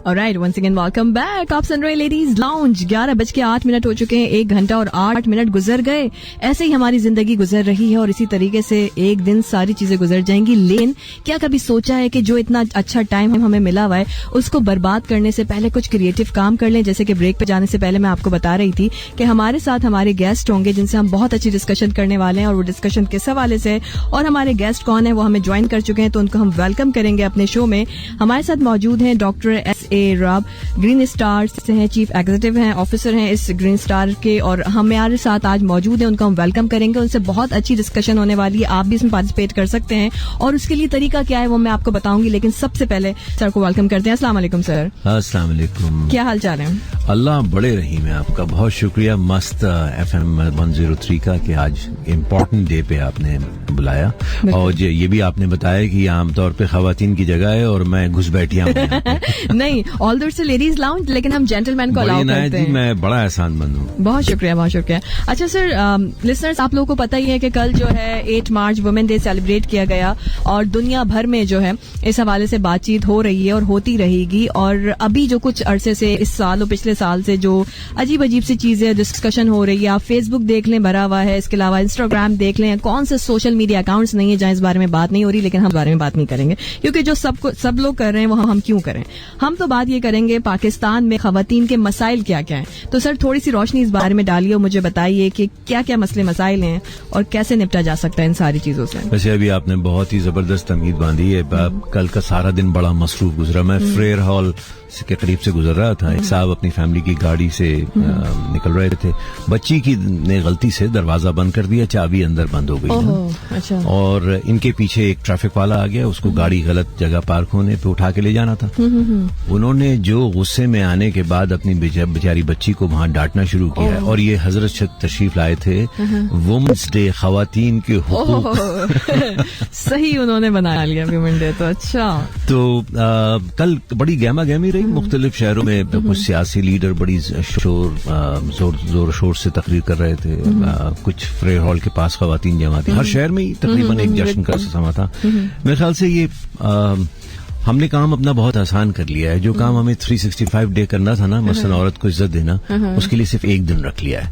Alright, once again welcome back. आप सुन रहे लेडीज लाउंज। 11:08 हो चुके हैं, 1 घंटा और 8 मिनट गुजर गए। ऐसे ही हमारी जिंदगी गुजर रही है और इसी तरीके से एक दिन सारी चीजें गुजर जाएंगी। लेकिन क्या कभी सोचा है कि जो इतना अच्छा टाइम हमें मिला हुआ है उसको बर्बाद करने से पहले कुछ क्रिएटिव काम कर लें? जैसे कि ब्रेक पे जाने से पहले मैं आपको बता रही थी कि हमारे साथ हमारे गेस्ट होंगे जिनसे हम बहुत अच्छी डिस्कशन करने वाले हैं, और वो डिस्कशन किस हवाले से और हमारे गेस्ट कौन है वो हमें ज्वाइन कर चुके हैं, तो उनको हम वेलकम करेंगे अपने शो में। हमारे साथ मौजूद हैं डॉक्टर S.A. राब, ग्रीन स्टार से हैं, चीफ एग्जीक्यूटिव हैं, ऑफिसर हैं इस ग्रीन स्टार के, और हमारे साथ आज मौजूद हैं। उनको हम वेलकम करेंगे, उनसे बहुत अच्छी डिस्कशन होने वाली है। आप भी इसमें पार्टिसिपेट कर सकते हैं और उसके लिए तरीका क्या है वो मैं आपको बताऊंगी। लेकिन सबसे पहले सर को वेलकम करते हैं। अस्सलाम वालेकुम सर। अस्सलाम वालेकुम। क्या हाल चाल है? अल्लाह बड़े रहीम है, आपका बहुत शुक्रिया। मस्त FM 103 का कि आज इम्पोर्टेंट डे पे आपने बुलाया, और ये भी आपने बताया कि आमतौर पे खवातीन की जगह है और मैं घुस बैठिया हूँ। नहीं, ऑल्दो इट्स लेडीज लाउंज, लेकिन हम जेंटलमैन को अलाउ करते हैं। मैं बड़ा एहसानमंद हूँ। बहुत शुक्रिया, बहुत शुक्रिया। अच्छा सर, लिसनर्स आप लोगों को पता ही है कि कल जो है 8 मार्च वुमेन डे सेलिब्रेट किया गया, और दुनिया भर में जो है इस हवाले से बातचीत हो रही है और होती रहेगी। और अभी जो कुछ अरसे से, इस साल और पिछले साल से जो अजीब अजीब सी चीजें डिस्कशन हो रही है, आप फेसबुक देख लें भरा हुआ है, इसके अलावा इंस्टाग्राम देख लें, कौन से सोशल मीडिया अकाउंट्स नहीं है जहां इस बारे में बात नहीं हो रही। लेकिन हम इस बारे में बात नहीं करेंगे क्योंकि जो सब लोग कर रहे हैं वो हम क्यों करें। हम तो बात ये करेंगे पाकिस्तान में खवातीन के मसाइल क्या क्या हैं। तो सर थोड़ी सी रोशनी इस बारे में डालिए और मुझे बताइए कि क्या क्या मसले मसाइल हैं और कैसे निपटा जा सकता है इन सारी चीजों से। वैसे अभी आपने बहुत ही जबरदस्त तमीद बांधी है। कल का सारा दिन बड़ा मसरूफ गुजरा। मैं फ्रेयर हॉल के करीब से गुजर रहा था। एक साहब अपनी फैमिली की गाड़ी से निकल रहे थे। बच्ची की ने गलती से दरवाजा बंद कर दिया, चाबी अंदर बंद हो गई। अच्छा। और इनके पीछे एक ट्रैफिक वाला आ गया, उसको गाड़ी गलत जगह पार्क होने पे उठा के ले जाना था। उन्होंने जो गुस्से में आने के बाद अपनी बेचारी बच्ची को वहां डांटना शुरू किया। और ये हजरत तशरीफ लाए थे वुमेन्स डे, खवातीन के हुकूक। सही उन्होंने बना लिया वुमेन डे। तो अच्छा, तो कल बड़ी गहमा गहमी रही। मुख्तलिफ शहरों में कुछ सियासी लीडर बड़ी जोर शोर से तकरीर कर रहे थे। कुछ फ्रेयर हॉल के पास खवातीन जमा थी। हर शहर में ही तकरीबन एक जश्न का समा था। मेरे ख्याल से ये हमने काम अपना बहुत आसान कर लिया है। जो काम हमें 365 डे करना था ना, मसलन औरत को इज्जत देना, उसके लिए सिर्फ एक दिन रख लिया है।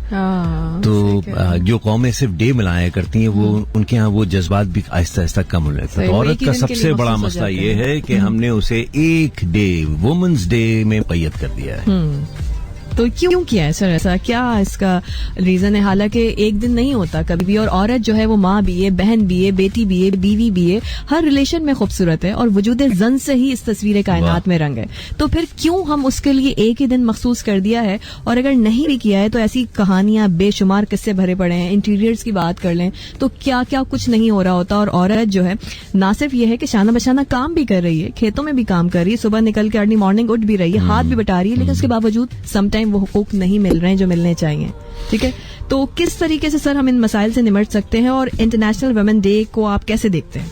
तो जो कौमें सिर्फ डे मिलाया करती हैं, वो उनके यहाँ वो जज्बात भी आहिस्ता आहिस्ता कम होने लगता है। तो औरत का सबसे बड़ा मसला ये है कि हमने उसे एक डे, वुमेन्स डे में पैयत कर दिया है। तो क्यों किया है सर ऐसा? क्या इसका रीजन है? हालांकि एक दिन नहीं होता कभी भी, और औरत जो है वो माँ भी है, बहन भी है, बेटी भी है, बीवी भी है, हर रिलेशन में खूबसूरत है, और वजूद जन से ही इस तस्वीर कायनात में रंग है। तो फिर क्यों हम उसके लिए एक ही दिन मखसूस कर दिया है? और अगर नहीं भी किया है तो ऐसी कहानियां बेशुमार किस्से भरे पड़े हैं। इंटीरियर्स की बात कर लें तो क्या क्या कुछ नहीं हो रहा होता, और औरत जो है ना सिर्फ ये है कि शाना बशाना काम भी कर रही है, खेतों में भी काम कर रही है, सुबह निकल के अर्ली मॉर्निंग उठ भी रही है, हाथ भी बटा रही है, लेकिन उसके बावजूद समटाइम वो हुकूक नहीं मिल रहे हैं जो मिलने चाहिए। ठीक है, तो किस तरीके से सर हम इन मसाइल से निपट सकते हैं, और इंटरनेशनल वुमेन डे को आप कैसे देखते हैं?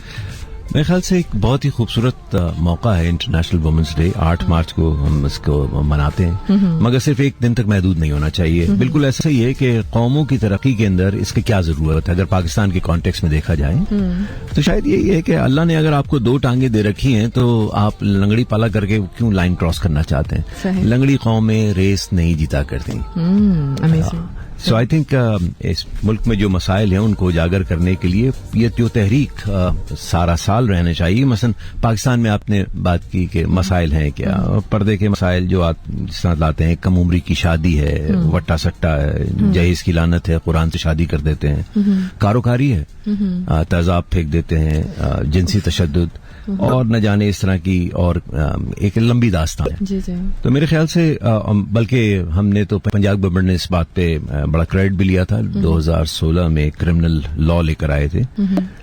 मेरे ख्याल से एक बहुत ही खूबसूरत मौका है इंटरनेशनल वुमेन्स डे। 8 मार्च को हम इसको मनाते हैं, मगर सिर्फ एक दिन तक महदूद नहीं होना चाहिए। बिल्कुल ऐसा ही है कि कौमों की तरक्की के अंदर इसकी क्या जरूरत है। अगर पाकिस्तान के कॉन्टेक्स्ट में देखा जाए तो शायद यही है कि अल्लाह ने अगर आपको 2 टांगे दे रखी हैं तो आप लंगड़ी पाला करके क्यों लाइन क्रॉस करना चाहते हैं? लंगड़ी कौमें रेस नहीं जीता करती। सो आई थिंक इस मुल्क में जो मसाइल हैं उनको उजागर करने के लिए ये जो तहरीक सारा साल रहना चाहिए। मसलन पाकिस्तान में आपने बात की कि मसाइल हैं क्या, पर्दे के मसाइल जो जिस तरह लाते हैं, कम उम्री की शादी है, वट्टा सट्टा है, जहेज की लानत है, कुरान से शादी कर देते हैं, कारोकारी है, तेजाब फेंक देते हैं, जिनसी तशद्दुद, और न जाने इस तरह की और एक लंबी दास्तान है। जी जी। तो मेरे ख्याल से बल्कि हमने तो पंजाब गवर्नमेंट ने इस बात पे बड़ा क्रेडिट भी लिया था। 2016 में क्रिमिनल लॉ लेकर आए थे,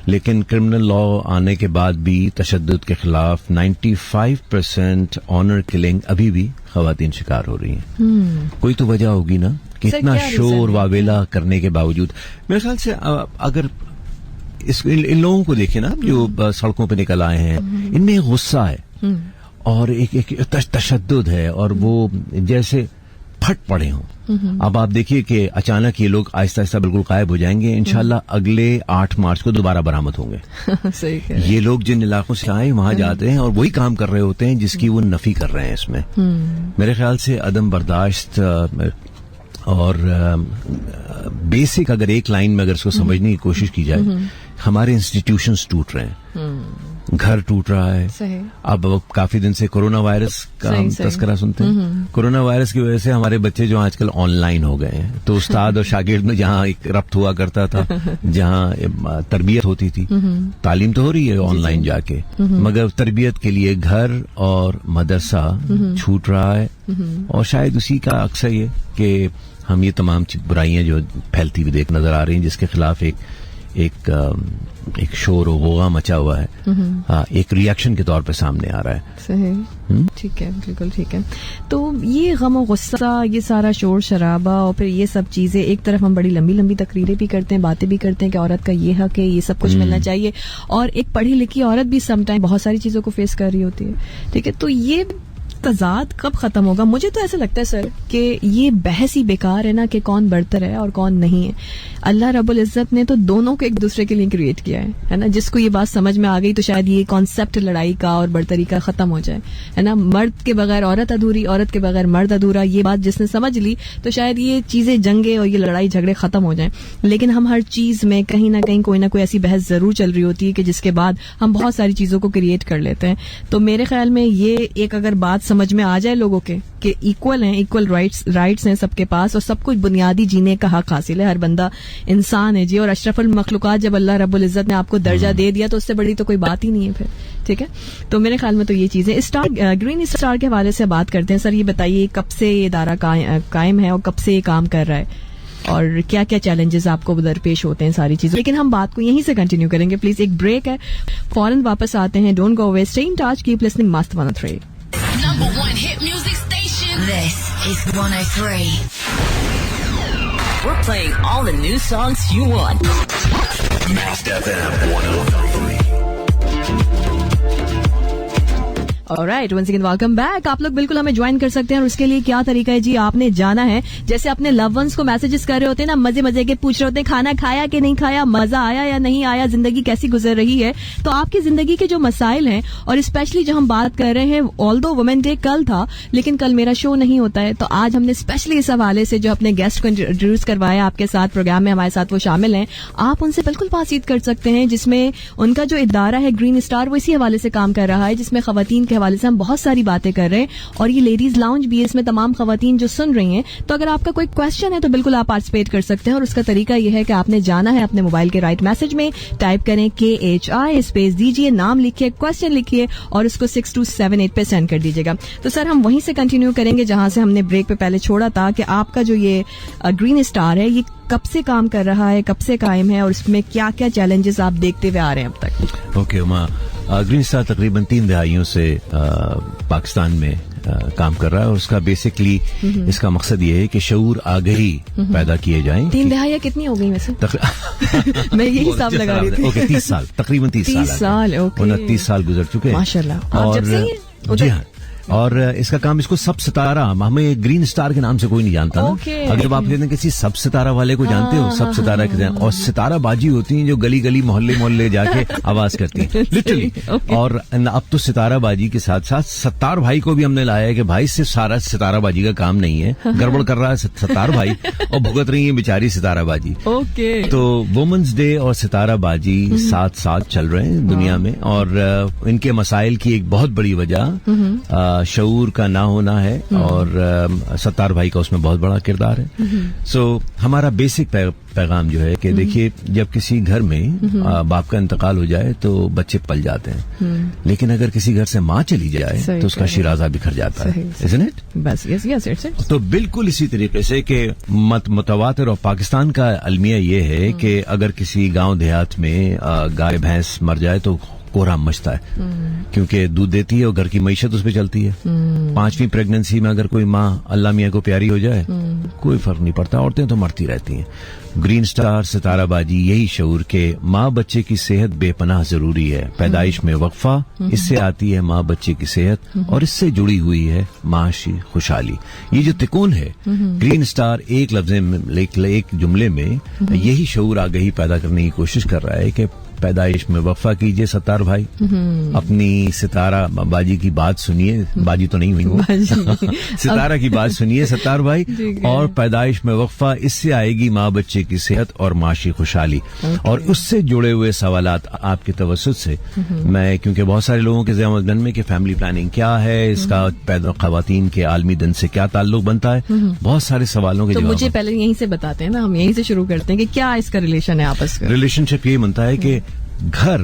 लेकिन क्रिमिनल लॉ आने के बाद भी तशद्दुद के खिलाफ 95% ऑनर किलिंग अभी भी खवातीन शिकार हो रही हैं। कोई तो वजह होगी ना कि इतना शोर वावेला करने के बावजूद। मेरे ख्याल से अगर इन लोगों को देखें ना जो सड़कों पे निकल आए हैं, इनमें गुस्सा है और एक तशद्दुद है, और वो जैसे फट पड़े हों। अब आप देखिए कि अचानक ये लोग आहिस्ता आहिस्ता बिल्कुल गायब हो जाएंगे। इंशाल्लाह अगले 8 मार्च को दोबारा बरामद होंगे। सही कह रहे हैं। ये लोग जिन इलाकों से आए वहां जाते हैं और वही काम कर रहे होते हैं जिसकी वो नफी कर रहे हैं इसमें। मेरे ख्याल से अदम बर्दाश्त और बेसिक अगर एक लाइन में अगर इसको समझने की कोशिश की जाए, हमारे इंस्टीट्यूशंस टूट रहे हैं, घर टूट रहा है। सही। अब काफी दिन से कोरोना वायरस का हम तस्करा सुनते हैं। कोरोना वायरस की वजह से हमारे बच्चे जो आजकल ऑनलाइन हो गए हैं, तो उस्ताद और शागिर्द में जहाँ एक रब्त हुआ करता था, जहाँ तरबियत होती थी, तालीम तो हो रही है ऑनलाइन जाके, मगर तरबियत के लिए घर और मदरसा छूट रहा है। और शायद उसी का अक्सर ये कि हम ये तमाम बुराइयां जो फैलती हुई देख नजर आ रही हैं, जिसके खिलाफ एक शोर और गोगा मचा हुआ है, एक रिएक्शन के तौर पे सामने आ रहा है। सही, ठीक है, बिल्कुल ठीक है। तो ये गम और गुस्सा, ये सारा शोर शराबा और फिर ये सब चीजें, एक तरफ हम बड़ी लंबी लंबी तकरीरें भी करते हैं, बातें भी करते हैं कि औरत का ये हक है, ये सब कुछ मिलना चाहिए, और एक पढ़ी लिखी औरत भी समटाइम बहुत सारी चीजों को फेस कर रही होती है। ठीक है, तो ये तजाद कब खत्म होगा? मुझे तो ऐसा लगता है सर कि ये बहस ही बेकार है ना, कि कौन बढ़तर है और कौन नहीं है। अल्लाह रब्बुल इज्जत ने तो दोनों को एक दूसरे के लिए क्रिएट किया है ना। जिसको ये बात समझ में आ गई तो शायद ये कॉन्सेप्ट लड़ाई का और बढ़तरी का खत्म हो जाए, है ना। मर्द के बगैर औरत अधूरी, औरत के बगैर मर्द अधूरा, ये बात जिसने समझ ली तो शायद ये चीजें, जंगे और ये लड़ाई झगड़े खत्म हो जाए। लेकिन हम हर चीज में कहीं ना कहीं कोई ना कोई ऐसी बहस जरूर चल रही होती है कि जिसके बाद हम बहुत सारी चीजों को क्रिएट कर लेते हैं। तो मेरे ख्याल में ये एक अगर बात समझ में आ जाए लोगों के कि इक्वल हैं, इक्वल राइट्स हैं सबके पास, और सब कुछ बुनियादी जीने का हक हासिल है, हर बंदा इंसान है जी, और अशरफुल मखलूकात जब अल्लाह रब्बुल इज्जत ने आपको दर्जा दे दिया तो उससे बड़ी तो कोई बात ही नहीं है फिर। ठीक है, तो मेरे ख्याल में तो ये चीजें। ग्रीन स्टार के हवाले से बात करते हैं। सर ये बताइए, कब से ये इदारा कायम है और कब से ये काम कर रहा है, और क्या क्या चैलेंजेस आपको दरपेश होते हैं, सारी चीजें। लेकिन हम बात को यहीं से कंटिन्यू करेंगे। प्लीज एक ब्रेक है, फौरन वापस आते हैं। Don't go away, stay in touch, keep listening मस्त 103। Number one hit music station. This is 103. We're playing all the new songs you want. Mast FM 103. Alright, once again welcome back. आप लोग बिल्कुल हमें ज्वाइन कर सकते हैं, और उसके लिए क्या तरीका है जी, आपने जाना है, जैसे अपने लव वंस को मैसेजेस कर रहे होते हैं ना, मजे मजे के पूछ रहे होते हैं, खाना खाया कि नहीं खाया, मजा आया या नहीं आया, जिंदगी कैसी गुजर रही है। तो आपकी जिंदगी के जो मसाइल हैं, और स्पेशली जो हम बात कर रहे हैं, ऑल्दो वुमेन डे कल था लेकिन कल मेरा शो नहीं होता है, तो आज हमने स्पेशली इस हवाले से जो अपने गेस्ट को इंट्रोड्यूस करवाया आपके साथ प्रोग्राम में, हमारे साथ वो शामिल हैं। आप उनसे बिल्कुल बातचीत कर सकते हैं, जिसमें उनका जो इदारा है ग्रीन स्टार, वो इसी हवाले से काम कर रहा है, जिसमें खवातीन के हवाले से हम बहुत सारी बातें कर रहे हैं, और ये लेडीज लाउंज भी है, इसमें तमाम खवातीन जो सुन रही हैं। तो अगर आपका कोई क्वेश्चन है तो बिल्कुल आप पार्टिसिपेट कर सकते हैं, और उसका तरीका यह है कि आपने जाना है अपने मोबाइल के राइट मैसेज में, टाइप करें KHI, स्पेस दीजिए, नाम लिखिए, क्वेश्चन लिखिए, और उसको 6278 पे सेंड कर दीजिएगा। तो सर हम वहीं से कंटिन्यू करेंगे जहां से हमने ब्रेक पे पहले छोड़ा था, कि आपका जो ये ग्रीन स्टार है, ये कब से काम कर रहा है, कब से कायम है, और इसमें क्या क्या चैलेंजेस आप देखते हुए आ रहे हैं अब तक। ओके उमा, ग्रीन स्टार तकरीबन 3 दहाइयों से पाकिस्तान में काम कर रहा है, और उसका बेसिकली इसका मकसद ये है कि शऊर आगही पैदा किए जाएं। 3 दहाइयाँ कितनी हो गई वैसे? मैं यही हिसाब लगा रही थी। ओके, 30 साल, तकरीबन 30 साल, 29 साल गुजर चुके हैं माशाल्लाह। और जी हाँ, और इसका काम, इसको सब सितारा, हमें ग्रीन स्टार के नाम से कोई नहीं जानता ना। अगर आप कहते हैं किसी सब सितारा वाले को जानते हो, सब सितारा के, और सितारा बाजी होती हैं जो गली गली मोहल्ले मोहल्ले जाके आवाज करती हैं लिटरली। और अब तो सितारा बाजी के साथ साथ सत्तार भाई को भी हमने लाया है कि भाई सिर्फ सारा सितारा बाजी का काम नहीं है, गड़बड़ कर रहा है सत्तार भाई, और भुगत रही है बेचारी सितारा बाजी। तो वुमेन्स डे और सितारा बाजी साथ साथ चल रहे हैं दुनिया में, और इनके मसाइल की एक बहुत बड़ी वजह शऊर का ना होना है, और सत्तार भाई का उसमें बहुत बड़ा किरदार है। सो हमारा बेसिक पैगाम जो है कि देखिए, जब किसी घर में बाप का इंतकाल हो जाए तो बच्चे पल जाते हैं, लेकिन अगर किसी घर से माँ चली जाए तो उसका शिराजा बिखर जाता है, isn't it? बस यस इट्स इट। तो बिल्कुल इसी तरीके से कि मुतवातिर, और पाकिस्तान का अलमिया ये है कि अगर किसी गांव देहात में गाय भैंस मर जाए तो कोहराम मचता है, क्योंकि दूध देती है और घर की मईशत उस पर चलती है। 5वीं प्रेगनेंसी में अगर कोई माँ अल्लाह मियाँ को प्यारी हो जाए, कोई फर्क नहीं पड़ता, औरतें तो मरती रहती हैं। ग्रीन स्टार सिताराबाजी यही शऊर के माँ बच्चे की सेहत बेपनाह जरूरी है, पैदाइश में वक्फा, इससे आती है माँ बच्चे की सेहत और इससे जुड़ी हुई है माशी खुशहाली। ये जो तिकोन है ग्रीन स्टार एक लफ्ज में, एक जुमले में यही शऊर आगही पैदा करने की कोशिश कर रहा है कि पैदाइश में वफा कीजिए सत्तार भाई, अपनी सितारा बाजी की बात सुनिए, बाजी तो नहीं हुई वो सितारा की बात सुनिए सत्तार भाई, और पैदाइश में वफा, इससे आएगी माँ बच्चे की सेहत और माशी खुशहाली। और उससे जुड़े हुए सवालात आपके तवस्सुत से मैं, क्योंकि बहुत सारे लोगों के ज़हन में कि फैमिली प्लानिंग क्या है, इसका पैदा खवातीन के आलमी दिन से क्या ताल्लुक बनता है, बहुत सारे सवालों के तो जवाब मुझे पहले यहीं से बताते हैं ना, हम यहीं से शुरू करते हैं कि क्या इसका रिलेशन है आपस का। रिलेशनशिप ये बनता है कि घर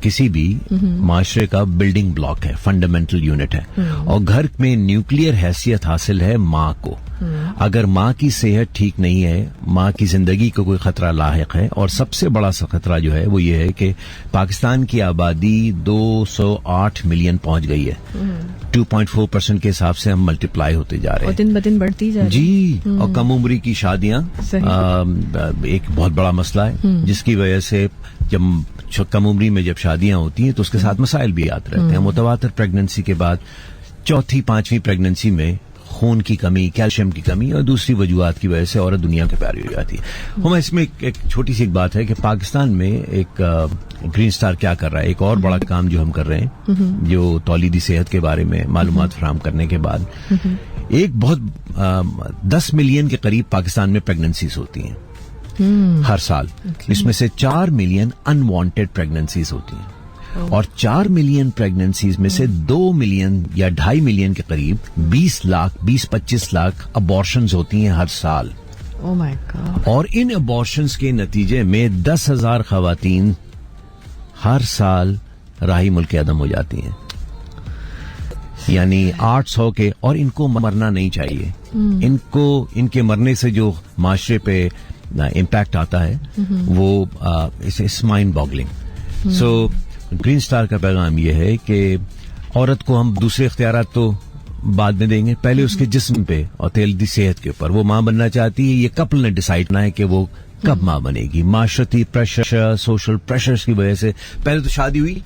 किसी भी माशरे का बिल्डिंग ब्लॉक है, फंडामेंटल यूनिट है, और घर में न्यूक्लियर हैसियत हासिल है माँ को। अगर माँ की सेहत ठीक नहीं है, माँ की जिंदगी को कोई खतरा लाहिक है, और सबसे बड़ा खतरा जो है वो ये है कि पाकिस्तान की आबादी 208 मिलियन पहुंच गई है। 2.4% के हिसाब से हम मल्टीप्लाई होते जा रहे हैं, और दिन ब दिन बढ़ती जा रही है। जी। और कम उम्री की शादियां एक बहुत बड़ा मसला है, जिसकी वजह से जब कम उम्री में जब शादियां होती हैं तो उसके साथ मसाइल भी आते रहते हैं। मुतवातिर प्रेगनेंसी के बाद 4थी 5वीं प्रेगनेंसी में खून की कमी, कैल्शियम की कमी और दूसरी वजूहात की वजह से औरत दुनिया के प्यारी हो जाती है। हम इसमें एक छोटी सी एक बात है कि पाकिस्तान में एक ग्रीन स्टार क्या कर रहा है, एक और बड़ा काम जो हम कर रहे हैं, जो तौलीदी सेहत के बारे में मालूमात फराहम करने के बाद, एक बहुत 10 मिलियन के करीब पाकिस्तान में प्रेगनेंसीज होती हैं हर साल। इसमें से 4 मिलियन अनवांटेड प्रेगनेंसीज होती हैं, और 4 मिलियन प्रेगनेंसीज में से 2 मिलियन या 2.5 मिलियन के करीब 20-25 लाख अबॉर्शंस होती हैं हर साल। Oh my God. और इन अबॉर्शंस के नतीजे में 10,000 खवातीन हर साल राही मुल्क अदम हो जाती हैं, यानी 800 के। और इनको मरना नहीं चाहिए, इनके मरने से जो माशरे पे इम्पैक्ट आता है वो it's mind boggling. So Green star का पैगाम ये है कि औरत को हम दूसरे इख्तियारात तो बाद में देंगे, पहले उसके जिस्म पे और तेलदी सेहत के ऊपर। वो माँ बनना चाहती है, ये कपल ने डिसाइड करना है कि वो कब माँ बनेगी। माशरती प्रेशर, सोशल प्रेशर्स की वजह से पहले तो शादी हुई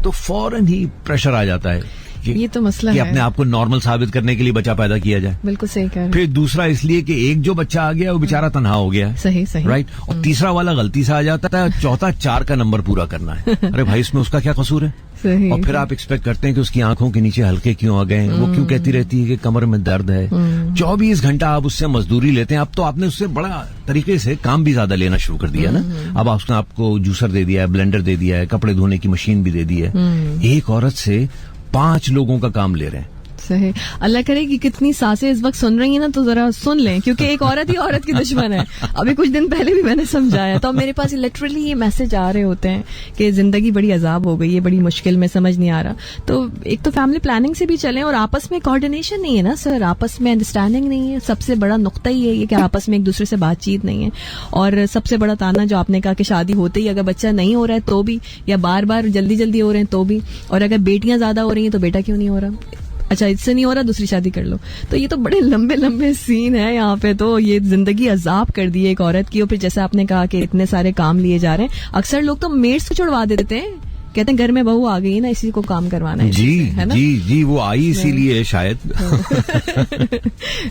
तो फौरन ही प्रेशर आ जाता है ये तो मसला कि है, अपने आप को नॉर्मल साबित करने के लिए बच्चा पैदा किया जाए। बिल्कुल सही कह रहे हैं। फिर दूसरा इसलिए कि एक जो बच्चा आ गया वो बेचारा तन्हा हो गया है, सही सही, राइट। और तीसरा वाला गलती से आ जाता है, चौथा 4 का नंबर पूरा करना है। अरे भाई इसमें उसका क्या कसूर है? सही। और फिर आप एक्सपेक्ट करते हैं कि उसकी आंखों के नीचे हल्के क्यों आ गए, वो क्यों कहती रहती है कि कमर में दर्द है। 24 घंटा आप उससे मजदूरी लेते हैं। अब तो आपने उससे बड़ा तरीके से काम भी ज्यादा लेना शुरू कर दिया ना। अब उसने आपको जूसर दे दिया है, ब्लेंडर दे दिया है, कपड़े धोने की मशीन भी दे दी है। एक औरत से 5 लोगों का काम ले रहे हैं। सही। अल्लाह करे कि कितनी सासें इस वक्त सुन रही हैं ना, तो जरा सुन लें, क्योंकि एक औरत ही औरत की दुश्मन है। अभी कुछ दिन पहले भी मैंने समझाया, तो मेरे पास लिटरली ये मैसेज आ रहे होते हैं कि जिंदगी बड़ी अजाब हो गई है, बड़ी मुश्किल में, समझ नहीं आ रहा। तो एक तो फैमिली प्लानिंग से भी चलें, और आपस में कोऑर्डिनेशन नहीं है ना सर, आपस में अंडरस्टैंडिंग नहीं है। सबसे बड़ा नुक्ता ही है ये कि आपस में एक दूसरे से बातचीत नहीं है। और सबसे बड़ा ताना जो आपने कहा कि शादी होते ही अगर बच्चा नहीं हो रहा है तो भी, या बार बार जल्दी जल्दी हो रहे हैं तो भी, और अगर बेटियां ज्यादा हो रही हैं तो बेटा क्यों नहीं हो रहा, अच्छा इससे नहीं हो रहा दूसरी शादी कर लो। तो ये तो बड़े लंबे लंबे सीन है यहाँ पे। तो ये जिंदगी अजाब कर दी है एक औरत की। और फिर जैसे आपने कहा कि इतने सारे काम लिए जा रहे हैं, अक्सर लोग तो मेड्स को छुड़वा देते हैं, कहते हैं घर में बहू आ गई ना, इसी को काम करवाना है। जी है ना? जी जी, वो आई इसीलिए शायद।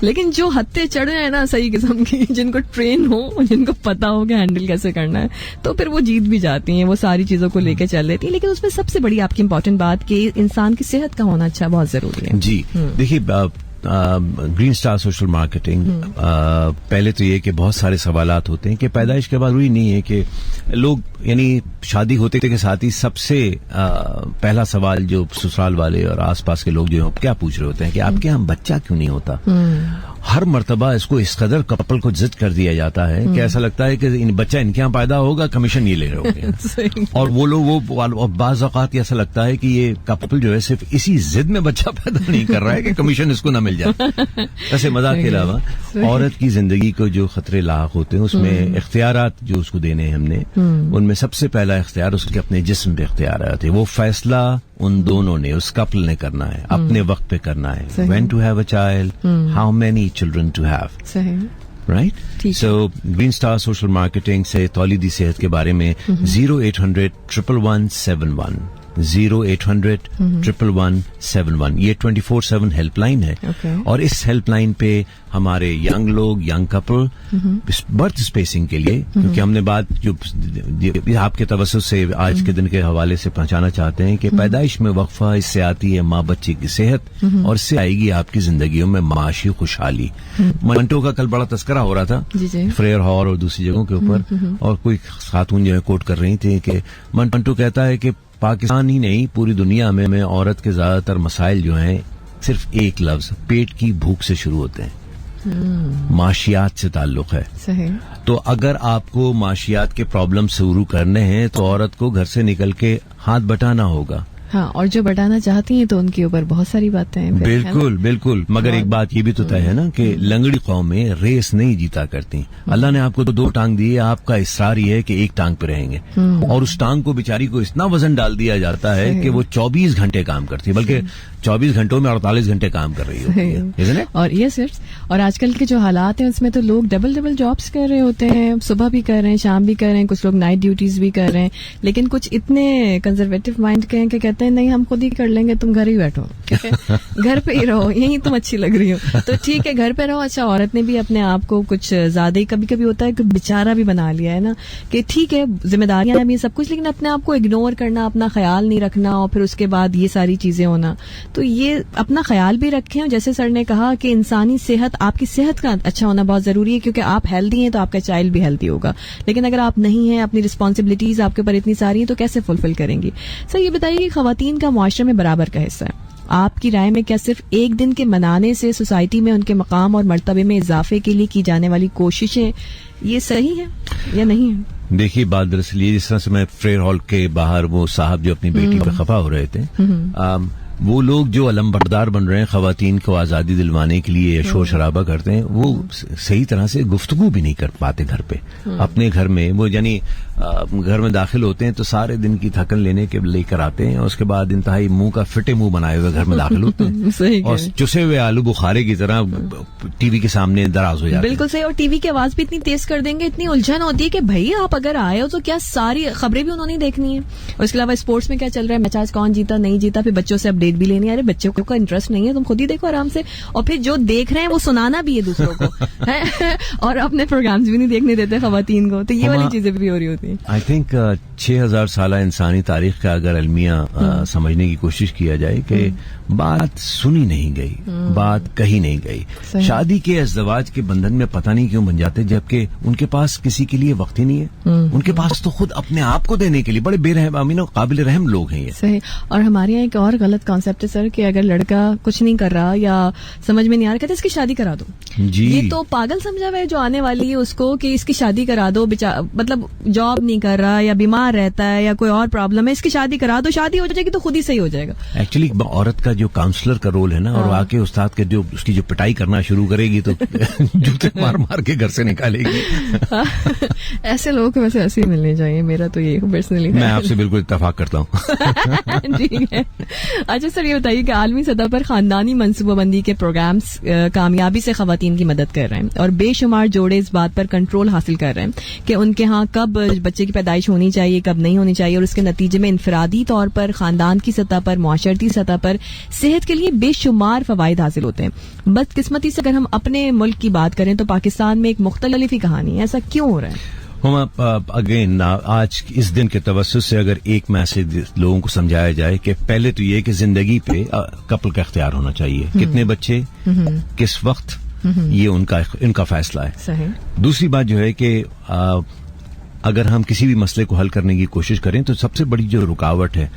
लेकिन जो हत्ते चढ़े हैं ना सही किस्म की, जिनको ट्रेन हो, जिनको पता हो कि हैंडल कैसे करना है, तो फिर वो जीत भी जाती हैं, वो सारी चीजों को लेकर चल लेती हैं। लेकिन उसमें सबसे बड़ी आपकी इंपॉर्टेंट बात कि इंसान की सेहत का होना अच्छा बहुत जरूरी है। जी देखिए, ग्रीन स्टार सोशल मार्केटिंग, पहले तो ये कि बहुत सारे सवालात होते हैं कि पैदाइश के बाद वही नहीं है कि लोग, यानी शादी होते के साथ ही सबसे पहला सवाल जो ससुराल वाले और आसपास के लोग जो क्या पूछ रहे होते हैं कि आपके यहाँ बच्चा क्यों नहीं होता। हर मर्तबा इसको इस कदर कपल को जिद कर दिया जाता है कि ऐसा लगता है कि बच्चा इनके यहाँ पैदा होगा, कमीशन ये ले रहे होंगे। और वो लोग वो बाज़ औक़ात ऐसा लगता है कि ये कपल जो है सिर्फ इसी जिद में बच्चा पैदा नहीं कर रहा है कि कमीशन इसको ना मिल जाए। वैसे मजाक के अलावा औरत की जिंदगी को जो खतरे लाक होते हैं उसमें इख्तियारात जो उसको देने हैं हमने, उनमें में सबसे पहला इख्तियार उसके अपने जिस्म पे इख्तियार आते हैं। वो फैसला उन दोनों ने, उस कपल ने करना है, अपने वक्त पे करना है। सही। When to have a child, how many children to have, सही। राइट? ठीक so Green Star Social Marketing से तौलीदी सेहत के बारे में 0800-111-711 0800-111-711 ये 24/7 हेल्पलाइन है। Okay. और इस हेल्पलाइन पे हमारे यंग लोग, यंग कपल बर्थ स्पेसिंग के लिए, क्योंकि हमने बात जो आपके तवज्जुह से आज के दिन के हवाले से पहुंचाना चाहते हैं कि पैदाइश में वक्फा, इससे आती है माँ बच्चे की सेहत और इससे आएगी आपकी जिंदगियों में माशी खुशहाली। मंटो का कल बड़ा तस्करा हो रहा था जी जी। फ्रेयर हॉल और दूसरी जगहों के ऊपर, और कोई खातून जो है कोट कर रही थी कि मंटो कहता है कि पाकिस्तान ही नहीं पूरी दुनिया में औरत के ज्यादातर मसाइल जो हैं सिर्फ एक लफ्ज पेट की भूख से शुरू होते हैं, माशियात से ताल्लुक है। सही। तो अगर आपको माशियात के प्रॉब्लम शुरू करने हैं तो औरत को घर से निकल के हाथ बटाना होगा। हाँ, और जो बढ़ाना चाहती हैं तो उनके ऊपर बहुत सारी बातें हैं फिर, है ना? बिल्कुल बिल्कुल, मगर एक बात ये भी तो तय है ना कि लंगड़ी कौमें रेस नहीं जीता करती। अल्लाह ने आपको तो 2 टांग दी है, आपका इसरार ये है कि एक टांग पे रहेंगे, और उस टांग को बेचारी को इतना वजन डाल दिया जाता है कि वो 24 घंटे काम करती है, बल्कि 24 घंटों में 48 घंटे काम कर रही होती है, isn't it? और ये सिर्फ, और आजकल के जो हालात हैं उसमें तो लोग डबल जॉब्स कर रहे होते हैं, सुबह भी कर रहे हैं, शाम भी कर रहे हैं, कुछ लोग नाइट ड्यूटीज भी कर रहे हैं, लेकिन कुछ इतने कंजर्वेटिव माइंड के हैं कि कहते हैं नहीं हम खुद ही कर लेंगे, तुम घर ही बैठो, ठीक है? घर पे ही रहो, यही तुम अच्छी लग रही हो, तो ठीक है घर पे रहो। अच्छा, औरत ने भी अपने आप को कुछ ज्यादा ही कभी कभी होता है कि बेचारा भी बना लिया है ना, कि ठीक है जिम्मेदारियां भी सब कुछ, लेकिन अपने आप को इग्नोर करना, अपना ख्याल नहीं रखना, और फिर उसके बाद ये सारी चीजें होना। तो ये अपना ख्याल भी रखें, और जैसे सर ने कहा कि इंसानी सेहत, आपकी सेहत का अच्छा होना बहुत जरूरी है, क्योंकि आप हेल्दी हैं तो आपका चाइल्ड भी हेल्दी होगा, लेकिन अगर आप नहीं हैं, अपनी रिस्पॉन्सिबिलिटीज आपके ऊपर इतनी सारी हैं, तो कैसे फुलफिल करेंगी? सर ये बताइए कि खवातीन का मुआशरे में बराबर का हिस्सा है, आपकी राय में क्या सिर्फ एक दिन के मनाने से सोसाइटी में उनके मकाम और मर्तबे में इजाफे के लिए की जाने वाली कोशिशें ये सही है या नहीं है? देखिए बात दरअसल ये, जिस तरह से मैं फ्रेयर हॉल के बाहर वो साहब जो अपनी बेटी पे खफा हो रहे थे, वो लोग जो अलमबरदार बन रहे हैं खवातीन को आजादी दिलवाने के लिए शोर शराबा करते हैं, वो सही तरह से गुफ्तगू भी नहीं कर पाते घर पे अपने घर में। वो यानी घर में दाखिल होते हैं तो सारे दिन की थकन लेकर आते हैं, और उसके बाद इंतहाई मुंह का फिटे मुंह बनाए हुए घर में दाखिल होते हैं और चुसे हुए आलू बुखारे की तरह टीवी के सामने दराज हो जाते हैं। बिल्कुल सही, और टीवी की आवाज भी इतनी तेज कर देंगे, इतनी उलझन होती है कि भाई आप अगर आए हो तो क्या सारी खबरें भी उन्होंने देखनी है, और इसके अलावा स्पोर्ट्स में क्या चल रहा है, मैच आज कौन जीता नहीं जीता, फिर बच्चों से अपडेट भी लेनी है। अरे बच्चों का इंटरेस्ट नहीं है, तुम खुद ही देखो आराम से, और फिर जो देख रहे हैं वो सुनाना भी है दूसरों को है? और अपने प्रोग्राम्स भी नहीं देखने देते खवातीन को, तो ये वाली चीजें भी हो रही होती हैं। आई थिंक 6000 साल इंसानी तारीख का अगर अलमिया समझने की कोशिश किया जाए कि बात सुनी नहीं गई, बात कही नहीं गई। शादी के अज़दवाज के बंधन में पता नहीं क्यों बन जाते, जबकि उनके पास किसी के लिए वक्त ही नहीं है। उनके पास तो खुद अपने आप को देने के लिए बड़े बेरहम अमीन काबिल रहम लोग हैं ये। सही। और हमारे यहाँ एक और गलत कॉन्सेप्ट है सर कि अगर लड़का कुछ नहीं कर रहा या समझ में नहीं आ रहा, कहते इसकी शादी करा दो। जी, ये तो पागल समझा हुआ है जो आने वाली है उसको कि इसकी शादी करा दो, मतलब जॉब नहीं कर रहा या बीमार रहता है या कोई और प्रॉब्लम है, इसकी शादी करा दो, शादी हो जाएगी तो खुद ही सही हो जाएगा। एक्चुअली औरत का जो काउंसलर का रोल है ना, और आके उस्ताद के जो उसकी जो पिटाई करना शुरू करेगी तो जूते मार मार के घर से निकालेगी। ऐसे लोगों को वैसे ऐसे ही मिलने चाहिए, मेरा तो ये पर्सनली। मैं आपसे बिल्कुल इत्तेफाक करता हूँ। ठीक है। अच्छा सर ये बताइए कि आलमी सतह पर खानदानी मनसूबाबंदी के प्रोग्राम्स कामयाबी से खवातीन की मदद कर रहे हैं, और बेशुमार जोड़े इस बात पर कंट्रोल हासिल कर रहे हैं कि उनके यहाँ कब बच्चे की पैदाइश होनी चाहिए, कब नहीं होनी चाहिए, और उसके नतीजे में इनफरादी तौर पर, खानदान की सतह पर, मुआशरती सतह पर सेहत के लिए बेशुमार फवाइद हासिल होते हैं। बदकिस्मती से अगर हम अपने मुल्क की बात करें तो पाकिस्तान में एक मुख्तलिफ ही कहानी है। ऐसा क्यों हो रहा है? हम अगेन आज इस दिन के तवज्जुह से अगर एक मैसेज लोगों को समझाया जाए कि पहले तो ये कि जिंदगी पे कपल का इख्तियार होना चाहिए, कितने बच्चे किस वक्त ये इनका फैसला है। सही। दूसरी बात जो है कि अगर हम किसी भी मसले को हल करने की कोशिश करें तो सबसे बड़ी जो रुकावट है,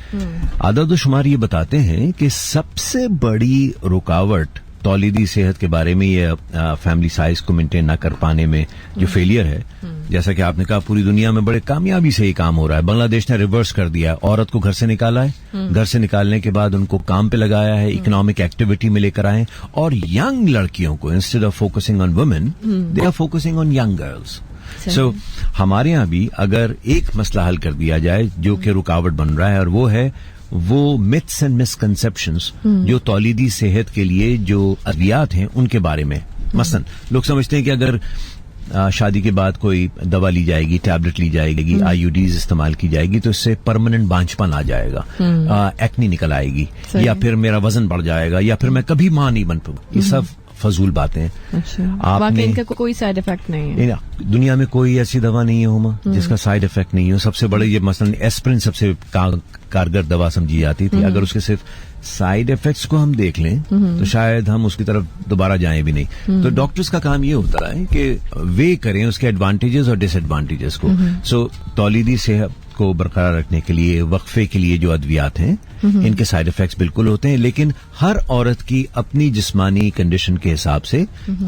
आदाद शुमार ये बताते हैं कि सबसे बड़ी रुकावट तौलीदी सेहत के बारे में ये फैमिली साइज को मेंटेन न कर पाने में जो फेलियर है, जैसा कि आपने कहा पूरी दुनिया में बड़े कामयाबी से ये काम हो रहा है। बांग्लादेश ने रिवर्स कर दिया, औरत को घर से निकाला है, घर से निकालने के बाद उनको काम पे लगाया है, इकोनॉमिक एक्टिविटी में लेकर आए, और यंग लड़कियों को instead of focusing on women they are focusing on young girls. So हमारे यहाँ भी अगर एक मसला हल कर दिया जाए जो कि रुकावट बन रहा है, और वो है वो मिथ्स एंड मिसकंसेप्शंस जो तौलीदी सेहत के लिए जो अद्वियात हैं उनके बारे में। मसलन लोग समझते हैं कि अगर शादी के बाद कोई दवा ली जाएगी, टैबलेट ली जाएगी, आईयूडीज इस्तेमाल की जाएगी तो इससे परमानेंट बांझपन आ जाएगा, एक्नी निकल आएगी, या फिर मेरा वजन बढ़ जाएगा, या फिर मैं कभी मां नहीं बन पाऊंगा। ये सब फजूल बातें हैं। आपने इनका कोई साइड इफेक्ट नहीं है। दुनिया में कोई ऐसी दवा नहीं है हुमा जिसका साइड इफेक्ट नहीं हो। सबसे बड़े ये मसलन एस्प्रिन सबसे कारगर दवा समझी जाती थी। अगर उसके सिर्फ साइड इफेक्ट्स को हम देख लें तो शायद हम उसकी तरफ दोबारा जाएं भी नहीं। तो डॉक्टर्स का काम ये होता है कि वे करें उसके एडवांटेजेस और डिसएडवांटेजेस को। सो तौलीदी सेहत को बरकरार रखने के लिए, वक्फे के लिए जो अद्वियात हैं इनके साइड इफेक्ट्स बिल्कुल होते हैं, लेकिन हर औरत की अपनी जिस्मानी कंडीशन के हिसाब से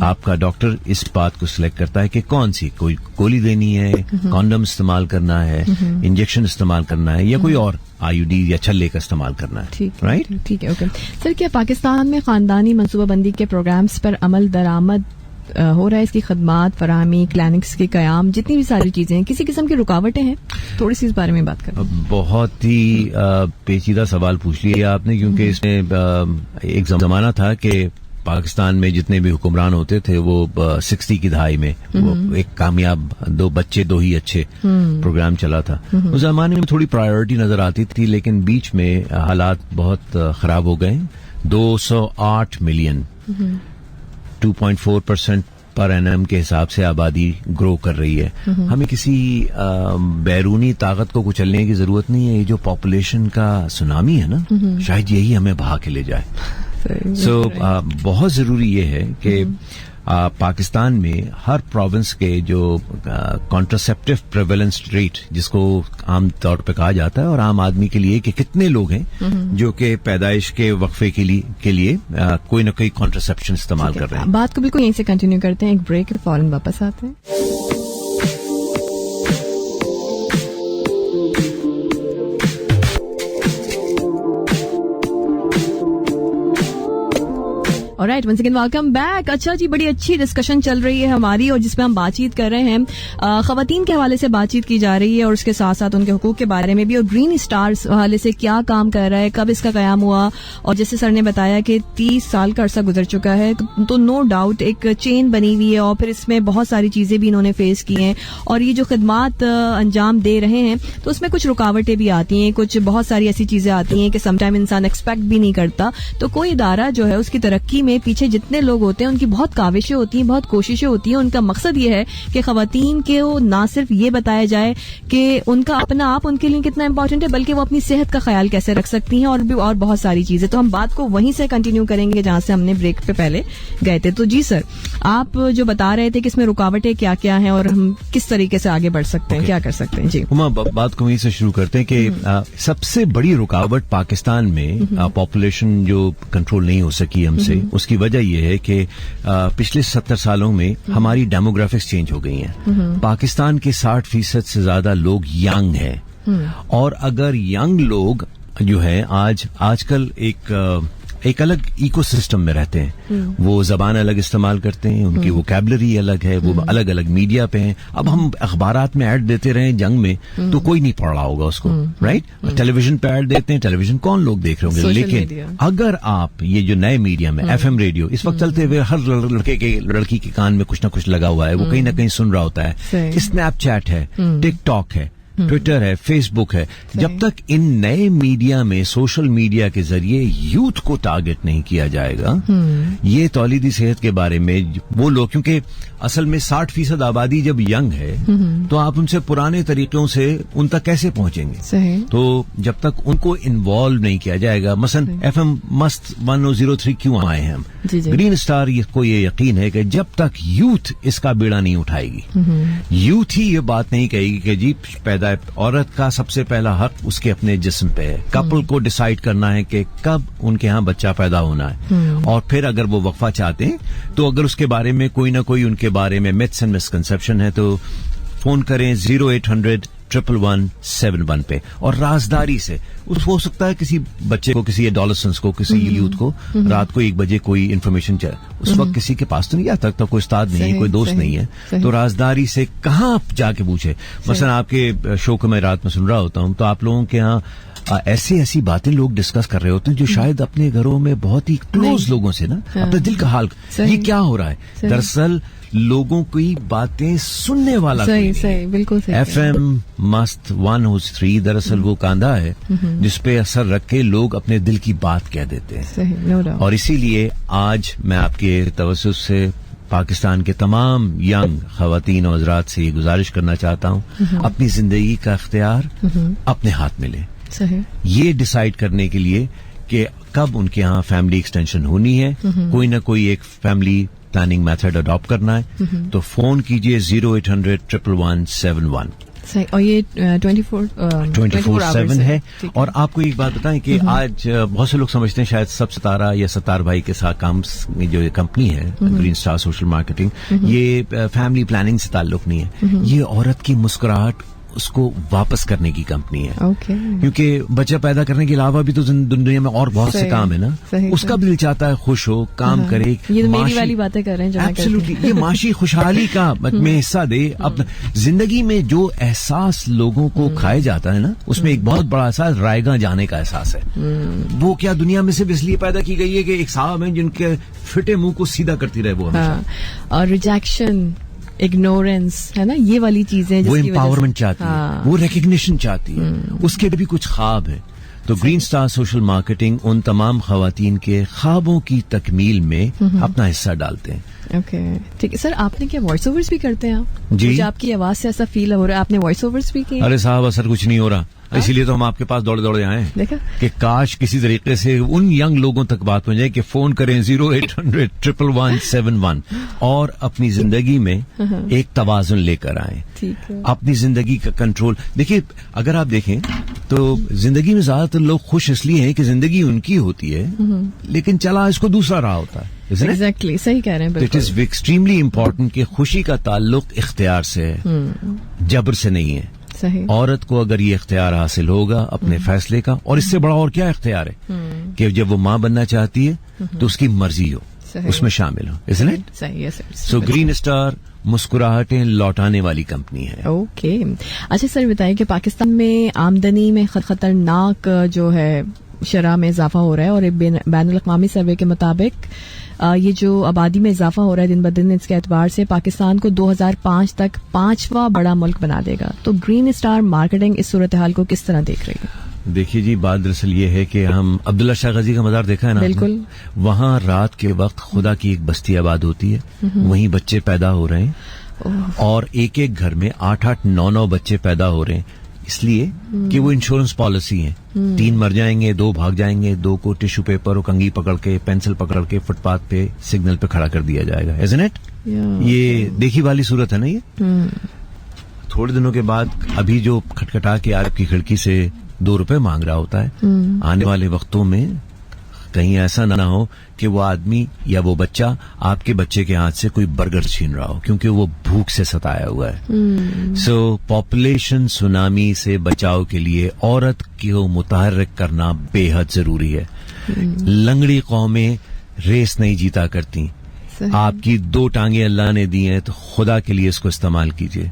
आपका डॉक्टर इस बात को सिलेक्ट करता है कि कौन सी, कोई गोली देनी है, कॉन्डम इस्तेमाल करना है, इंजेक्शन इस्तेमाल करना है, या कोई और आईयूडी या छल्ले का इस्तेमाल करना है। राइट, ठीक है, ओके। सर, क्या पाकिस्तान में खानदानी मनसूबाबंदी के प्रोग्राम्स पर अमल दरामद हो रहा है? इसकी खदमात फराहमी, क्लिनिक्स के कयाम, जितनी भी सारी चीजें हैं, किसी किस्म की रुकावटें हैं? थोड़ी सी इस बारे में बात करें। बहुत ही पेचीदा सवाल पूछ लिया आपने, क्योंकि इसमें एक जमाना था कि पाकिस्तान में जितने भी हुक्मरान होते थे वो 60 की दहाई में वो एक कामयाब दो बच्चे दो ही अच्छे प्रोग्राम चला था। उस जमाने में थोड़ी प्रायोरिटी नजर आती थी, लेकिन बीच में हालात बहुत खराब हो गए। 208 मिलियन 2.4% पर एनएम के हिसाब से आबादी ग्रो कर रही है। हमें किसी बैरूनी ताकत को कुचलने की जरूरत नहीं है। ये जो पॉपुलेशन का सुनामी है ना, शायद यही हमें बहा के ले जाए। बहुत जरूरी ये है कि पाकिस्तान में हर प्रोविंस के जो कॉन्ट्रासेप्टिव प्रेवेलेंस रेट, जिसको आम तौर पे कहा जाता है, और आम आदमी के लिए कि कितने लोग हैं जो कि पैदाइश के वक्फे के लिए कोई ना कोई कॉन्ट्रासेप्शन इस्तेमाल कर रहे हैं। बात को बिल्कुल यहीं से कंटिन्यू करते हैं, एक ब्रेक, फौरन वापस आते हैं। Alright, once again welcome back. अच्छा जी, बड़ी अच्छी डिस्कशन चल रही है हमारी, और जिसमें हम बातचीत कर रहे हैं खवातीन के हवाले से बातचीत की जा रही है, और उसके साथ साथ उनके हुकूक के बारे में भी, और ग्रीन स्टार्स हवाले से क्या काम कर रहा है, कब इसका कयाम हुआ, और जैसे सर ने बताया कि 30 साल का अरसा गुजर चुका है, तो नो डाउट एक चेन बनी हुई है, और फिर इसमें बहुत सारी चीजें भी इन्होंने फेस की हैं, और ये जो खिदमात अंजाम दे रहे हैं तो उसमें कुछ रुकावटें भी आती हैं, कुछ बहुत सारी ऐसी चीजें आती हैं कि समटाइम इंसान एक्सपेक्ट भी नहीं करता। तो कोई इदारा जो है उसकी तरक्की में पीछे जितने लोग होते हैं उनकी बहुत काविशें होती हैं, बहुत कोशिशें होती हैं। उनका मकसद ये है कि खवातीन के ना सिर्फ ये बताया जाए कि उनका अपना आप उनके लिए कितना इंपॉर्टेंट है, बल्कि वो अपनी सेहत का ख्याल कैसे रख सकती हैं, और भी और बहुत सारी चीजें। तो हम बात को वहीं से कंटिन्यू करेंगे जहां से हमने ब्रेक पे पहले गए थे। तो जी सर, आप जो बता रहे थे कि इसमें रुकावटें क्या क्या हैं और हम किस तरीके से आगे बढ़ सकते हैं, क्या कर सकते हैं। जी बात को वहीं से शुरू करते हैं कि सबसे बड़ी रुकावट पाकिस्तान में पॉपुलेशन जो कंट्रोल नहीं हो सकी हमसे, उसकी वजह यह है कि पिछले 70 सालों में हमारी डेमोग्राफिक्स चेंज हो गई हैं। पाकिस्तान के 60% से ज्यादा लोग यंग हैं, और अगर यंग लोग जो है आजकल एक अलग इकोसिस्टम में रहते हैं, वो जबान अलग इस्तेमाल करते हैं, उनकी वोकैबुलरी अलग है, वो अलग अलग मीडिया पे हैं। अब हम अखबारात में ऐड देते रहे जंग में तो कोई नहीं पढ़ रहा होगा उसको, राइट? टेलीविजन पे ऐड देते हैं, टेलीविजन कौन लोग देख रहे होंगे, लेकिन अगर आप ये जो नए मीडिया में एफएम रेडियो इस वक्त चलते हुए हर लड़की के कान में कुछ ना कुछ लगा हुआ है, वो कहीं ना कहीं सुन रहा होता है। स्नैपचैट है, टिकटॉक है, ट्विटर है, फेसबुक है। जब तक इन नए मीडिया में, सोशल मीडिया के जरिए यूथ को टारगेट नहीं किया जाएगा, ये तौलीदी सेहत के बारे में वो लोग, क्योंकि असल में 60% आबादी जब यंग है तो आप उनसे पुराने तरीकों से उन तक कैसे पहुंचेंगे? तो जब तक उनको इन्वॉल्व नहीं किया जाएगा, मसलन एफएम मस्त 1003 क्यों आए हैं हम, ग्रीन स्टार को ये यकीन है कि जब तक यूथ इसका बीड़ा नहीं उठाएगी, यूथ ही ये बात नहीं कहेगी कि जी पैदा औरत का सबसे पहला हक उसके अपने जिस्म पे है, कपल को डिसाइड करना है कि कब उनके यहाँ बच्चा पैदा होना है, और फिर अगर वो वक्फा चाहते हैं तो अगर उसके बारे में कोई ना कोई उनके बारे में मिथ्स एंड मिसकंसेप्शन है तो फोन करें 0800 888-111-711 पे। और राजदारी से हो सकता है किसी बच्चे को, किसी एडोलेसेंस को, किसी यूथ को रात को 1 बजे कोई इन्फॉर्मेशन चाहिए, उस वक्त किसी के पास तो नहीं आता, तब कोई उस्ताद नहीं है, कोई दोस्त नहीं है, तो राजदारी से कहाँ आप जाके पूछे। मसलन आपके शो को मैं रात में सुन रहा होता हूँ, तो आप लोगों के यहाँ ऐसी बातें लोग डिस्कस कर रहे होते हैं जो शायद अपने घरों में बहुत ही क्लोज लोगों से ना अपने दिल का हाल, ये क्या हो रहा है, दरअसल लोगों की बातें सुनने वाला सही बिल्कुल सही। FM मस्त 103 दरअसल वो कांधा है जिसपे असर रख के लोग अपने दिल की बात कह देते हैं। सही, no doubt। और इसीलिए आज मैं आपके तवज्जुह से पाकिस्तान के तमाम यंग खवातीन और हज़रात से ये गुजारिश करना चाहता हूँ, अपनी जिंदगी का इख्तियार अपने हाथ में लें। सही। ये डिसाइड करने के लिए कि कब उनके यहाँ फैमिली एक्सटेंशन होनी है, कोई ना कोई एक फैमिली प्लानिंग मेथड अडॉप्ट करना है, तो फोन कीजिए 0800-111-711। सही। और ये 24/7 है। और आपको एक बात बताएं कि आज बहुत से लोग समझते हैं शायद सब सितारा या सतार भाई के साथ काम जो ये कंपनी है ग्रीन स्टार सोशल मार्केटिंग, ये फैमिली प्लानिंग से ताल्लुक नहीं है, ये औरत की मुस्कुराहट उसको वापस करने की कंपनी है। क्योंकि बच्चा पैदा करने के अलावा भी तो दुनिया में और बहुत से काम है ना, उसका भी दिल चाहता है खुश हो, काम करे। ये तो मेरी वाली बातें कर रहे हैं जो मैं करती हूं। ये माशी खुशहाली का में हिस्सा दे। अपना जिंदगी में जो एहसास लोगों को खाया जाता है ना, उसमें एक बहुत बड़ा एहसास रायगा जाने का एहसास है। वो क्या दुनिया में सिर्फ इसलिए पैदा की गई है कि एक साहब है जिनके फिटे मुंह को सीधा करती रहे वो हमेशा। और रिजेक्शन, इग्नोरेंस है ना, ये वाली चीजें वो एम्पावरमेंट चाहती है, वो रिकग्निशन चाहती है, उसके भी कुछ ख्वाब है। तो ग्रीन स्टार सोशल मार्केटिंग उन तमाम खवातीन के ख्वाबों की तकमील में अपना हिस्सा डालते हैं। ओके, ठीक है सर। आपने क्या वॉइस ओवर्स भी करते हैं आप? जी। मुझे आपकी आवाज से ऐसा फील हो रहा है आपने वॉइस ओवर्स भी किए? अरे साहब असर कुछ नहीं हो रहा, इसीलिए तो हम आपके पास दौड़े दौड़े आए देखा कि काश किसी तरीके से उन यंग लोगों तक बात पहुंच जाए कि फोन करें 0800-111-711 और अपनी जिंदगी में एक तवाजुन लेकर आए। ठीक है। अपनी जिंदगी का कंट्रोल देखिए, अगर आप देखें तो जिंदगी में ज्यादातर लोग खुश इसलिए हैं कि जिंदगी उनकी होती है, लेकिन चला इसको दूसरा रहा होता है। एग्जैक्टली, सही कह रहे हैं। इट इज एक्सट्रीमली इम्पोर्टेंट कि खुशी का ताल्लुक इख्तियार से है, जबर से नहीं है। सही। औरत को अगर ये इख्तियार हासिल होगा अपने फैसले का, और इससे बड़ा और क्या इख्तियार है कि जब वो माँ बनना चाहती है तो उसकी मर्जी हो, उसमें शामिल हो, isn't it? सही है सर। सो ग्रीन स्टार मुस्कुराहटें लौटाने वाली कंपनी है। ओके। अच्छा सर, बताइए कि पाकिस्तान में आमदनी में खतरनाक जो है शरह में इजाफा हो रहा है, और एक बैनुल अक़वामी सर्वे के मुताबिक ये जो आबादी में इजाफा हो रहा है दिन ब दिन, इसके एतबार से पाकिस्तान को 2005 तक 5वां बड़ा मुल्क बना देगा। तो ग्रीन स्टार मार्केटिंग इस सूरत हाल को किस तरह देख रही है? देखिए जी, बात दरअसल ये है कि हम अब्दुल्ला शाह गजी का मज़ार देखा है ना, बिल्कुल। वहाँ रात के वक्त खुदा की एक बस्ती आबाद होती है, वहीं बच्चे पैदा हो रहे हैं, और एक एक घर में 8-8, 9-9 बच्चे पैदा हो रहे हैं, इसलिए कि वो इंश्योरेंस पॉलिसी है। 3 मर जाएंगे, 2 भाग जाएंगे, 2 को टिश्यू पेपर और कंघी पकड़ के, पेंसिल पकड़ के फुटपाथ पे सिग्नल पे खड़ा कर दिया जाएगा। isn't it? ये देखी वाली सूरत है ना ये। थोड़े दिनों के बाद अभी जो खटखटा के आपकी खिड़की से 2 रुपए मांग रहा होता है, आने वाले वक्तों में कहीं ऐसा ना हो कि वो आदमी या वो बच्चा आपके बच्चे के हाथ से कोई बर्गर छीन रहा हो, क्योंकि वो भूख से सताया हुआ है। सो पॉपुलेशन सुनामी से बचाव के लिए औरत को मुतहर्रिक करना बेहद जरूरी है। लंगड़ी कौमें रेस नहीं जीता करती। आपकी 2 टांगे अल्लाह ने दी हैं, तो खुदा के लिए इसको इस्तेमाल कीजिए।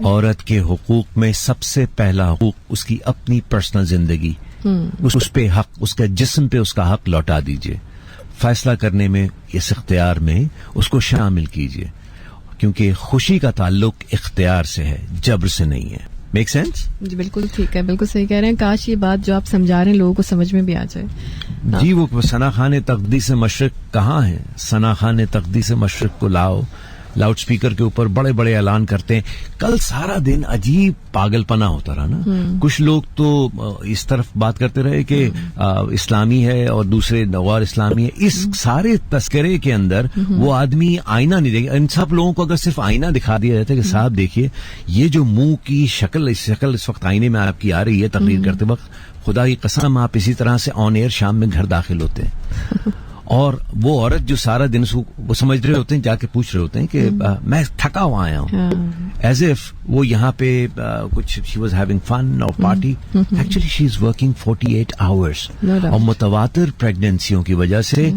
औरत के हुकूक में सबसे पहला हुकूक उसकी अपनी पर्सनल जिंदगी, उस पे हक, उसके जिस्म पे उसका हक लौटा दीजिए। फैसला करने में, इस इख्तियार में उसको शामिल कीजिए, क्योंकि खुशी का ताल्लुक इख्तियार से है, जबर से नहीं है। Make sense? जी बिल्कुल ठीक है, बिल्कुल सही कह रहे हैं। काश ये बात जो आप समझा रहे हैं लोगों को समझ में भी आ जाए। जी, वो सना खान तकदी से मशरिक कहाँ है? सना खान तकदी से मशरिक को लाओ, लाउड स्पीकर के ऊपर बड़े बड़े ऐलान करते हैं। कल सारा दिन अजीब पागलपना होता रहा ना। कुछ लोग तो इस तरफ बात करते रहे कि इस्लामी है और दूसरे गैर इस्लामी है। इस सारे तस्करे के अंदर वो आदमी आईना नहीं देगा। इन सब लोगों को अगर सिर्फ आईना दिखा दिया जाता है कि साहब देखिए ये जो मुंह की शक्ल इस वक्त आईने में आपकी आ रही है तकरीर करते वक्त, खुदा की कसम आप इसी तरह से ऑन एयर शाम में घर दाखिल होते हैं और वो औरत जो सारा दिन वो समझ रहे होते हैं, जाके पूछ रहे होते हैं कि मैं थका हुआ आया हूँ, एज इफ वो यहाँ पे कुछ शी वाज हैविंग फन और party, actually she is working 48 hours. और मुतवातिर प्रेगनेंसियों की वजह से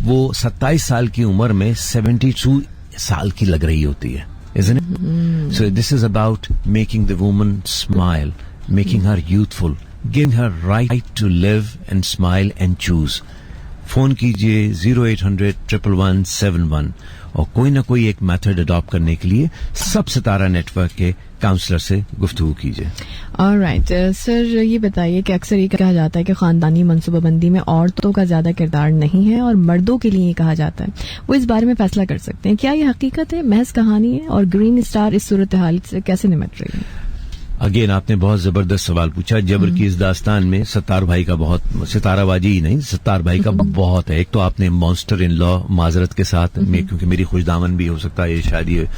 वो 27 साल की उम्र में 72 साल की लग रही होती है, isn't it? So this is about making the woman smile, making her youthful, giving her right to live and smile and choose. Phone कीजिए 0800-111-71 और कोई ना कोई एक मेथड अडॉप्ट करने के लिए सब सितारा नेटवर्क के काउंसलर से गुफ्तगू कीजिए। ऑलराइट सर, ये बताइए कि अक्सर ये कहा जाता है कि खानदानी मनसूबाबंदी में औरतों का ज्यादा किरदार नहीं है और मर्दों के लिए ये कहा जाता है, वो इस बारे में फैसला कर सकते हैं। क्या ये हकीकत है, महज कहानी है, और ग्रीन स्टार इस सूरत हाल से कैसे निपट रही है? अगेन आपने बहुत जबरदस्त सवाल पूछा। जबर की इस दास्तान में सत्तार भाई का बहुत, सिताराबाजी ही नहीं, सत्तार भाई का बहुत है। एक तो आपने मॉन्स्टर इन लॉ, माजरत के साथ क्योंकि मेरी खुशदामन भी हो सकता है ये शायद ये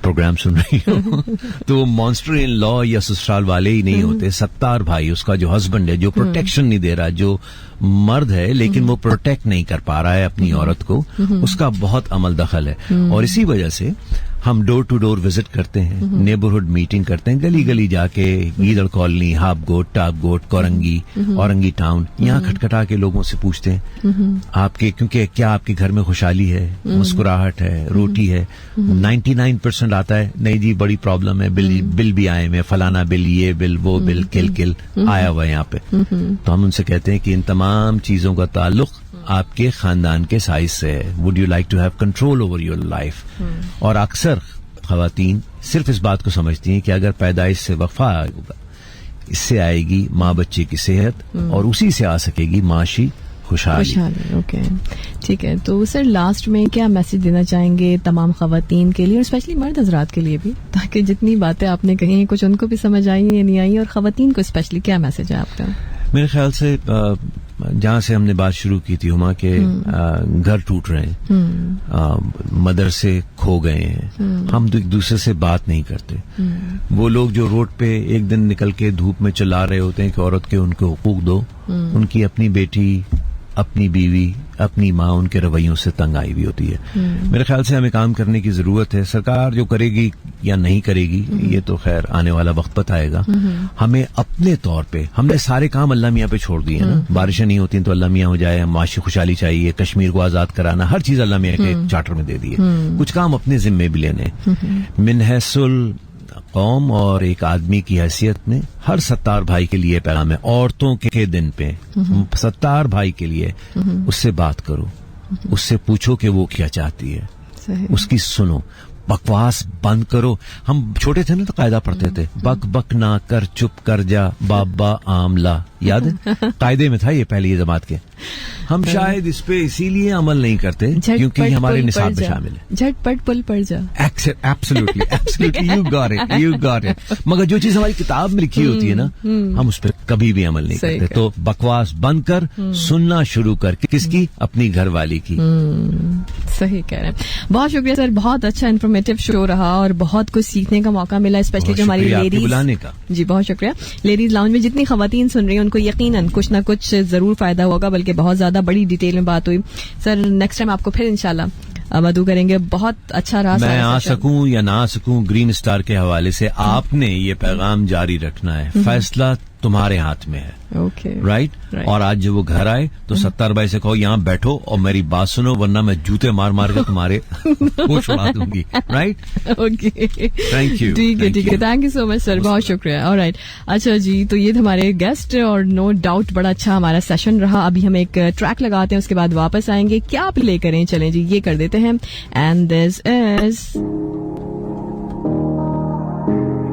प्रोग्राम सुन रही हो तो मॉन्स्टर इन लॉ या ससुराल वाले ही नहीं होते। सत्तार भाई, उसका जो हस्बैंड है, जो प्रोटेक्शन नहीं दे रहा, जो मर्द है लेकिन वो प्रोटेक्ट नहीं कर पा रहा है अपनी औरत को, उसका बहुत अमल दखल है। और इसी वजह से हम डोर टू डोर विजिट करते हैं, नेबरहुड मीटिंग करते हैं, गली गली जाके गीदड़ कॉलोनी, हाफ गोट, टाप गोट, कोरंगी, औरंगी टाउन, यहाँ खटखटा के लोगों से पूछते हैं आपके, क्योंकि क्या आपके घर में खुशहाली है, मुस्कुराहट है, रोटी है। 99% आता है नहीं जी बड़ी प्रॉब्लम है, बिल भी आए में, फलाना बिल, ये बिल, वो बिल, किल आया हुआ है यहाँ पे। तो हम उनसे कहते हैं कि इन तमाम चीजों का ताल्लुक आपके खानदान के साइज से है। Would you like to have control over your life? और अक्सर खवातीन सिर्फ इस बात को समझती हैं कि अगर पैदाइश से वफा होगा, इससे आएगी माँ बच्चे की सेहत और उसी से आ सकेगी माशी खुशहाली। ओके, ठीक है। तो सर लास्ट में क्या मैसेज देना चाहेंगे तमाम खवातीन के लिए और स्पेशली मर्द हजरात के लिए भी, ताकि जितनी बातें आपने कही हैं कुछ उनको भी समझ आई या नहीं आई, और खवातीन को स्पेशली क्या मैसेज है आपका? मेरे ख्याल से जहाँ से हमने बात शुरू की थी हुमा के घर टूट रहे हैं, मदरसे खो गए हैं, हम एक दूसरे से बात नहीं करते। वो लोग जो रोड पे एक दिन निकल के धूप में चिल्ला रहे होते हैं कि औरत के उनको हुकूक दो, उनकी अपनी बेटी, अपनी बीवी, अपनी माँ उनके रवैयों से तंग आई हुई होती है। मेरे ख्याल से हमें काम करने की जरूरत है। सरकार जो करेगी या नहीं करेगी ये तो खैर आने वाला वक्त बताएगा। हमें अपने तौर पे, हमने सारे काम अल्लाह मियाँ पे छोड़ दिए ना। बारिशें नहीं होती तो अल्लाह मियाँ हो जाए, माशी खुशहाली चाहिए, कश्मीर को आजाद कराना, हर चीज अल्लाह मियाँ के चार्टर में दे दी है। कुछ काम अपने जिम्मे भी लेने। मिनहसुल कौम और एक आदमी की हैसियत में हर सत्तार भाई के लिए पैगाम है, औरतों के दिन पे सत्तार भाई के लिए उससे बात करो, उससे पूछो कि वो क्या चाहती है, उसकी सुनो, बकवास बंद करो। हम छोटे थे ना तो कायदा पढ़ते थे, बक बक ना कर, चुप कर जा, बाबा आमला, याद है? कायदे में था ये पहली जमात के। हम शायद इस पे इसीलिए अमल नहीं करते क्योंकि हमारे निसाब में शामिल है। झटपट पुल पड़ जा। Absolutely absolutely, you got it. मगर जो चीज हमारी किताब में लिखी होती है ना, हम उस पर कभी भी अमल नहीं करते। तो बकवास बंद कर, सुनना शुरू कर। किसकी? अपनी घर वाली की। सही कह रहे हैं। बहुत शुक्रिया सर, बहुत अच्छा इन्फॉर्मेटिव शो रहा और बहुत कुछ सीखने का मौका मिला, स्पेशली जो हमारी लेडीज बुलाने का। जी बहुत शुक्रिया। लेडीज लाउंज में जितनी खवातीन सुन रही हैं उनको यकीनन कुछ ना कुछ जरूर फायदा होगा, बल्कि बहुत ज्यादा बड़ी डिटेल में बात हुई। सर नेक्स्ट टाइम आपको फिर इंशाल्लाह मदू करेंगे। बहुत अच्छा रहा। मैं आ सकूं या ना आ सकूं, ग्रीन स्टार के हवाले से आपने ये पैगाम जारी रखना है। फैसला तुम्हारे हाथ में है। Okay, right. और आज जब वो घर आए तो सत्तार भाई से कहो यहाँ बैठो और मेरी बात सुनो, वरना मैं जूते मार मार के तुम्हारे होश उड़ा दूंगी। Right, okay, thank you. ठीक है, thank you so much sir, बहुत शुक्रिया। ऑलराइट, अच्छा जी, तो ये हमारे गेस्ट और नो डाउट बड़ा अच्छा हमारा सेशन रहा। अभी हम एक ट्रैक लगाते हैं, उसके बाद वापस आएंगे। क्या प्ले करें? चलें जी, ये कर देते हैं। And this is